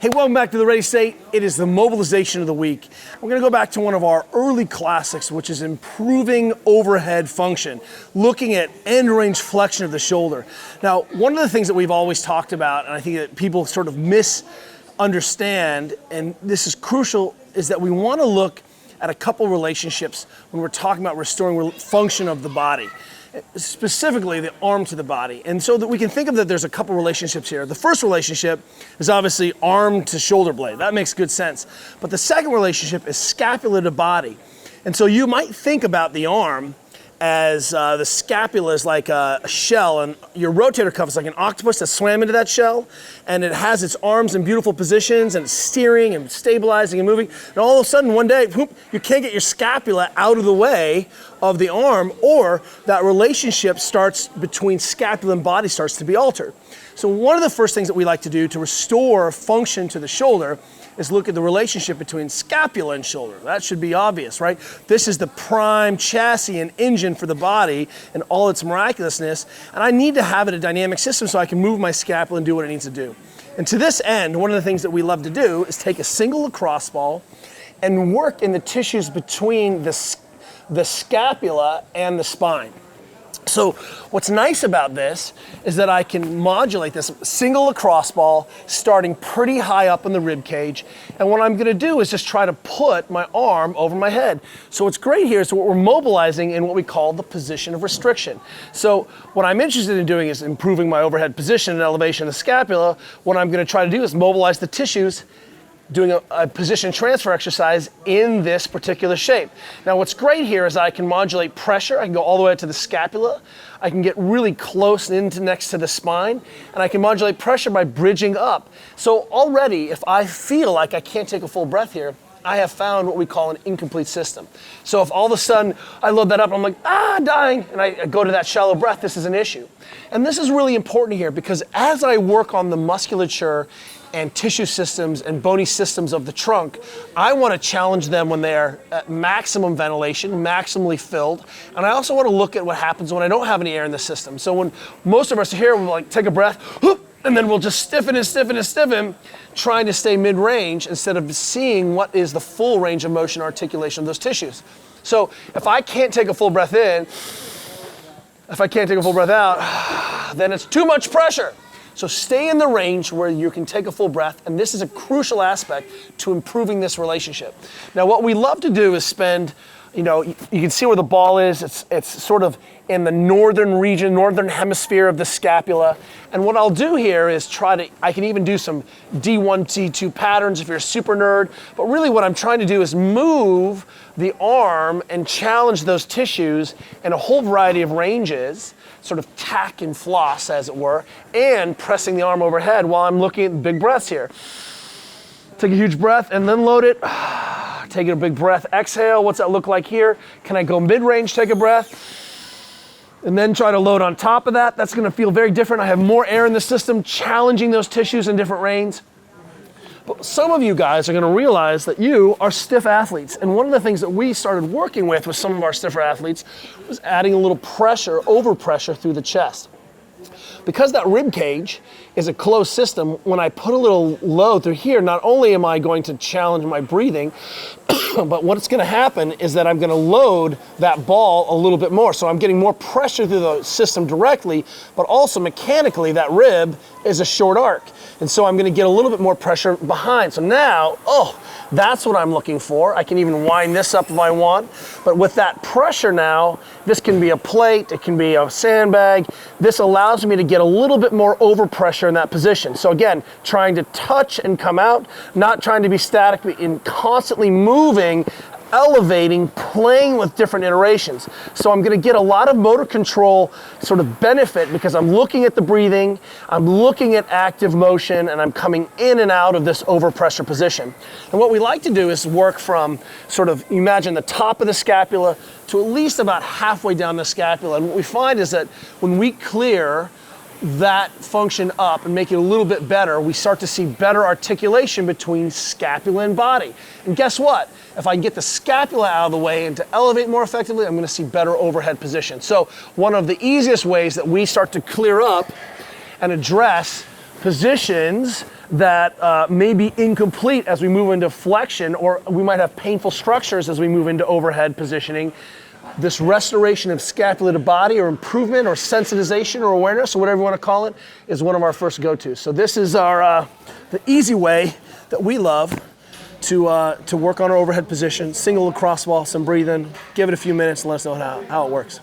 Hey, welcome back to the Ready State. It is the mobilization of the week. We're going to go back to one of our early classics, which is improving overhead function, looking at end range flexion of the shoulder. Now, one of the things that we've always talked about, and I think that people sort of misunderstand, and this is crucial, is that we want to look at a couple relationships when we're talking about restoring function of the body, specifically the arm to the body. And so that we can think of that there's a couple relationships here. The first relationship is obviously arm to shoulder blade. That makes good sense. But the second relationship is scapula to body. And so you might think about the arm as the scapula is like a shell, and your rotator cuff is like an octopus that swam into that shell, and it has its arms in beautiful positions, and it's steering and stabilizing and moving. And all of a sudden, one day, whoop, you can't get your scapula out of the way of the arm, or that relationship starts between scapula and body starts to be altered. So one of the first things that we like to do to restore function to the shoulder is look at the relationship between scapula and shoulder. That should be obvious, right? This is the prime chassis and engine for the body and all its miraculousness, and I need to have it a dynamic system so I can move my scapula and do what it needs to do. And to this end, one of the things that we love to do is take a single lacrosse ball and work in the tissues between the scapula and the spine. So what's nice about this is that I can modulate this single lacrosse ball starting pretty high up in the rib cage, and what I'm going to do is just try to put my arm over my head. So what's great here is what we're mobilizing in what we call the position of restriction. So what I'm interested in doing is improving my overhead position and elevation of the scapula. What I'm going to try to do is mobilize the tissues, doing a position transfer exercise in this particular shape. Now what's great here is I can modulate pressure. I can go all the way to the scapula. I can get really close into next to the spine, and I can modulate pressure by bridging up. So already, if I feel like I can't take a full breath here, I have found what we call an incomplete system. So if all of a sudden I load that up and I'm like, dying, and I go to that shallow breath, this is an issue. And this is really important here because as I work on the musculature and tissue systems and bony systems of the trunk, I want to challenge them when they are at maximum ventilation, maximally filled. And I also want to look at what happens when I don't have any air in the system. So when most of us are here, we'll like take a breath, whoop, and then we'll just stiffen and stiffen and stiffen, trying to stay mid-range instead of seeing what is the full range of motion articulation of those tissues. So if I can't take a full breath in, if I can't take a full breath out, then it's too much pressure. So stay in the range where you can take a full breath, and this is a crucial aspect to improving this relationship. Now what we love to do is spend, you can see where the ball is, it's sort of in the northern region, northern hemisphere of the scapula. And what I'll do here is I can even do some D1, D2 patterns if you're a super nerd, but really what I'm trying to do is move the arm and challenge those tissues in a whole variety of ranges, sort of tack and floss as it were, and pressing the arm overhead while I'm looking at big breaths here. Take a huge breath and then load it. Take a big breath, exhale. What's that look like here? Can I go mid-range, take a breath, and then try to load on top of that? That's gonna feel very different. I have more air in the system, challenging those tissues in different ranges. But some of you guys are gonna realize that you are stiff athletes. And one of the things that we started working with some of our stiffer athletes was adding a little pressure, overpressure through the chest. Because that rib cage is a closed system, when I put a little load through here, not only am I going to challenge my breathing, but what's gonna happen is that I'm gonna load that ball a little bit more. So I'm getting more pressure through the system directly, but also mechanically that rib is a short arc. And so I'm gonna get a little bit more pressure behind. So now, that's what I'm looking for. I can even wind this up if I want. But with that pressure now, this can be a plate, it can be a sandbag. This allows me to get a little bit more overpressure in that position. So again, trying to touch and come out, not trying to be static, but constantly moving, elevating, playing with different iterations. So I'm gonna get a lot of motor control sort of benefit because I'm looking at the breathing, I'm looking at active motion, and I'm coming in and out of this overpressure position. And what we like to do is work from sort of, imagine the top of the scapula to at least about halfway down the scapula. And what we find is that when we clear that function up and make it a little bit better, we start to see better articulation between scapula and body. And guess what? If I can get the scapula out of the way and to elevate more effectively, I'm gonna see better overhead position. So one of the easiest ways that we start to clear up and address positions that may be incomplete as we move into flexion, or we might have painful structures as we move into overhead positioning. This restoration of scapula to body, or improvement, or sensitization, or awareness, or whatever you want to call it, is one of our first go-tos. So this is our the easy way that we love to work on our overhead position. Single across wall, some breathing, give it a few minutes and let us know how it works.